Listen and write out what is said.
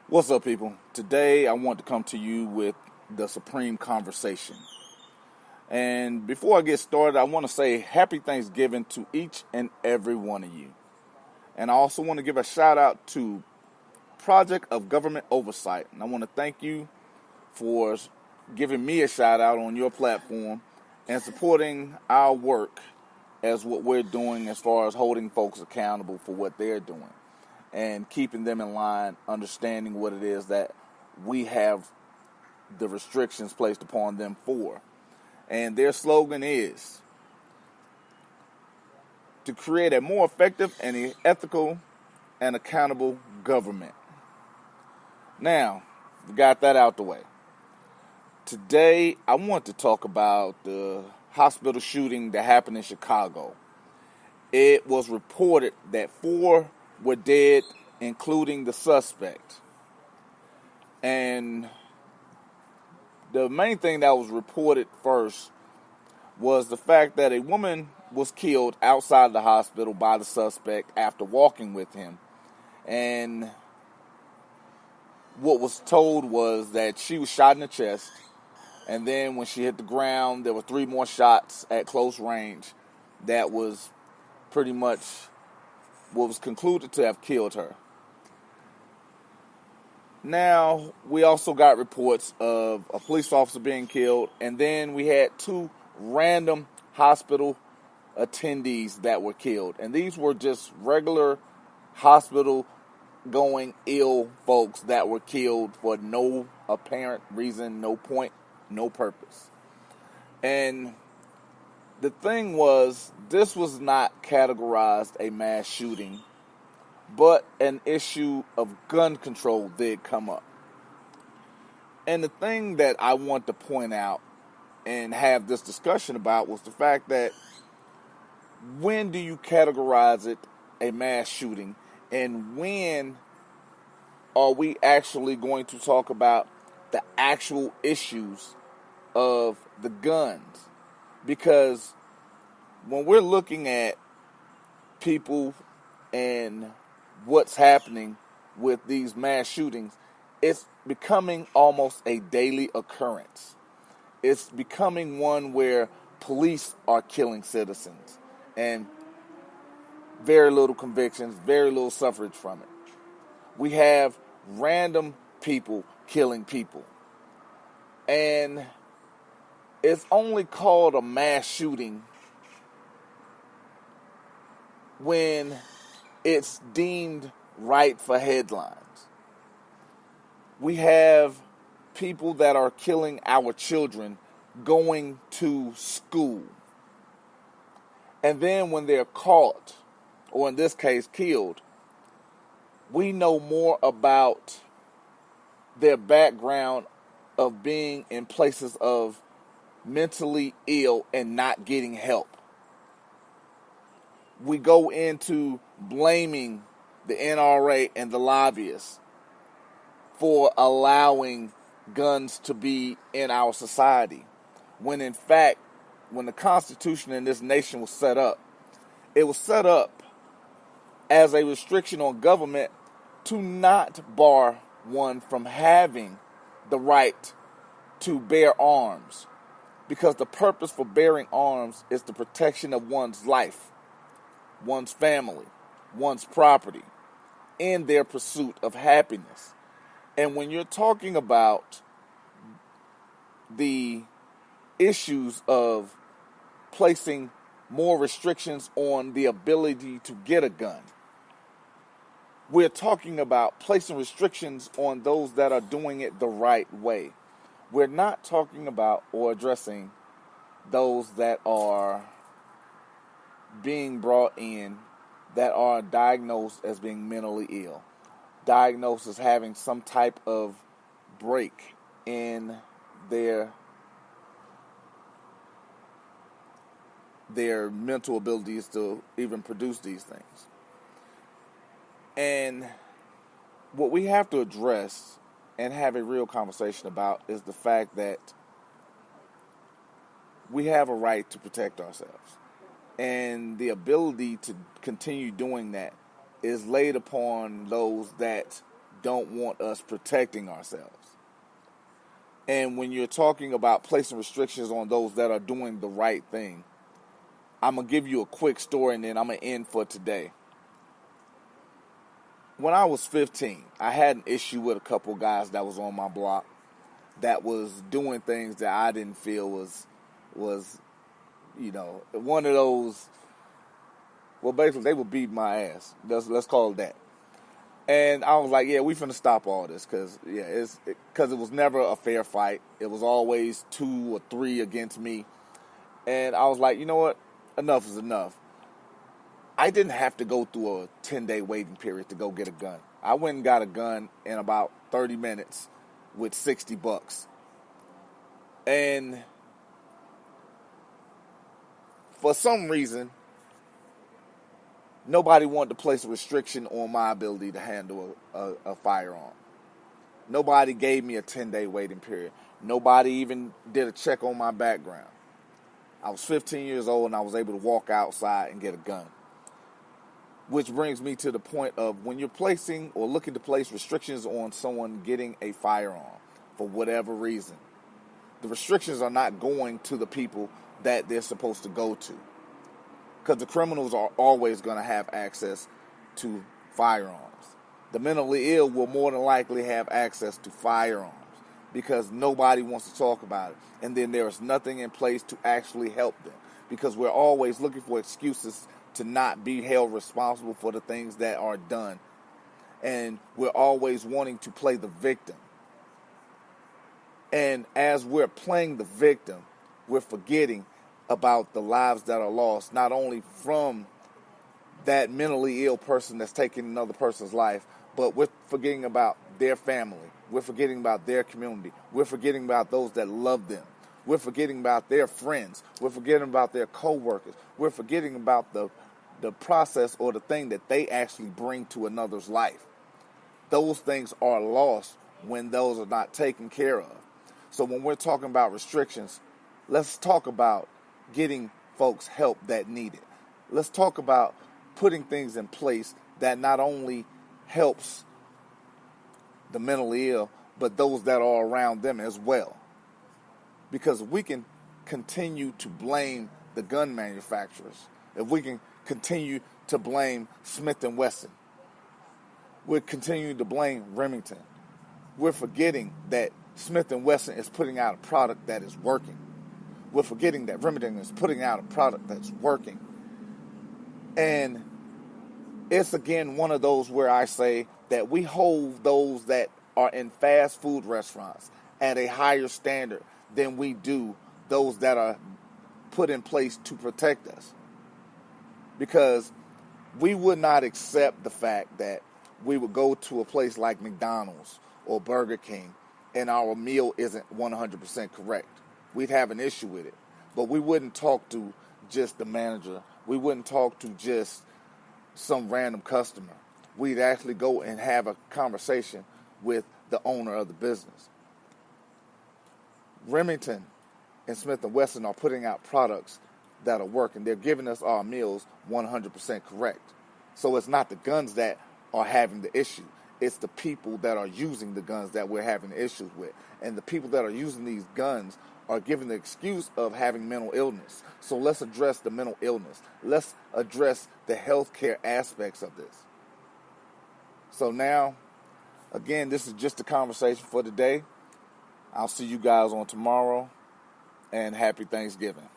What's up, people? Today I want to come to you with the Supreme Conversation. And before I get started, I want to say happy Thanksgiving to each and every one of you. And I also want to give a shout out to Project of Government Oversight. And I want to thank you for giving me a shout out on your platform and supporting our work as what we're doing as far as holding folks accountable for what they're doing and keeping them in line, understanding what it is that we have the restrictions placed upon them for. And their slogan is to create a more effective and ethical and accountable government. Now, we got that out the way. Today, I want to talk about the hospital shooting that happened in Chicago. It was reported that 4 were dead, including the suspect. And the main thing that was reported first was the fact that a woman was killed outside the hospital by the suspect after walking with him. And what was told was that she was shot in the chest, and then when she hit the ground, there were 3 more shots at close range that was pretty much what was concluded to have killed her. Now, we also got reports of a police officer being killed, and then we had 2 random hospital attendees that were killed. And these were just regular hospital going ill folks that were killed for no apparent reason, no point, no purpose. And the thing was, this was not categorized a mass shooting, but an issue of gun control did come up. And the thing that I want to point out and have this discussion about was the fact that when do you categorize it a mass shooting, and when are we actually going to talk about the actual issues of the guns? Because when we're looking at people and what's happening with these mass shootings, it's becoming almost a daily occurrence. It's becoming one where police are killing citizens and very little convictions, very little suffrage from it. We have random people killing people. And it's only called a mass shooting when it's deemed right for headlines. We have people that are killing our children going to school. And then when they're caught, or in this case killed, we know more about their background of being in places of mentally ill and not getting help. We go into blaming the NRA and the lobbyists for allowing guns to be in our society, when in fact, when the Constitution in this nation was set up, it was set up as a restriction on government to not bar one from having the right to bear arms, because the purpose for bearing arms is the protection of one's life, one's family, one's property, in their pursuit of happiness. And when you're talking about the issues of placing more restrictions on the ability to get a gun, we're talking about placing restrictions on those that are doing it the right way. We're not talking about or addressing those that are being brought in that are diagnosed as being mentally ill, diagnosed as having some type of break in their mental abilities to even produce these things. And what we have to address and have a real conversation about is the fact that we have a right to protect ourselves. And the ability to continue doing that is laid upon those that don't want us protecting ourselves. And when you're talking about placing restrictions on those that are doing the right thing, I'm going to give you a quick story and then I'm going to end for today. When I was 15, I had an issue with a couple guys that was on my block that was doing things that I didn't feel was one of those. Well, basically, they would beat my ass. Let's call it that. And I was like, yeah, we finna stop all this because it was never a fair fight. It was always 2 or 3 against me. And I was like, you know what? Enough is enough. I didn't have to go through a 10-day waiting period to go get a gun. I went and got a gun in about 30 minutes with $60. And for some reason, nobody wanted to place a restriction on my ability to handle a firearm. Nobody gave me a 10-day waiting period. Nobody even did a check on my background. I was 15 years old and I was able to walk outside and get a gun. Which brings me to the point of when you're placing or looking to place restrictions on someone getting a firearm for whatever reason, the restrictions are not going to the people that they're supposed to go to. Because the criminals are always going to have access to firearms. The mentally ill will more than likely have access to firearms because nobody wants to talk about it. And then there is nothing in place to actually help them because we're always looking for excuses to not be held responsible for the things that are done. And we're always wanting to play the victim. And as we're playing the victim, we're forgetting about the lives that are lost, not only from that mentally ill person that's taking another person's life, but we're forgetting about their family. We're forgetting about their community. We're forgetting about those that love them. We're forgetting about their friends. We're forgetting about their co-workers. We're forgetting about the process or the thing that they actually bring to another's life. Those things are lost when those are not taken care of. So when we're talking about restrictions, let's talk about getting folks help that need it. Let's talk about putting things in place that not only helps the mentally ill, but those that are around them as well. Because we can continue to blame the gun manufacturers, if we can continue to blame Smith & Wesson, we're continuing to blame Remington. We're forgetting that Smith & Wesson is putting out a product that is working. We're forgetting that Remington is putting out a product that's working. And it's again one of those where I say that we hold those that are in fast food restaurants at a higher standard than we do those that are put in place to protect us. Because we would not accept the fact that we would go to a place like McDonald's or Burger King and our meal isn't 100% correct. We'd have an issue with it. But we wouldn't talk to just the manager. We wouldn't talk to just some random customer. We'd actually go and have a conversation with the owner of the business. Remington and Smith & Wesson are putting out products that are working. They're giving us our meals 100% correct. So it's not the guns that are having the issue. It's the people that are using the guns that we're having issues with. And the people that are using these guns are given the excuse of having mental illness. So let's address the mental illness. Let's address the healthcare aspects of this. So now, again, this is just a conversation for today. I'll see you guys on tomorrow, and happy Thanksgiving.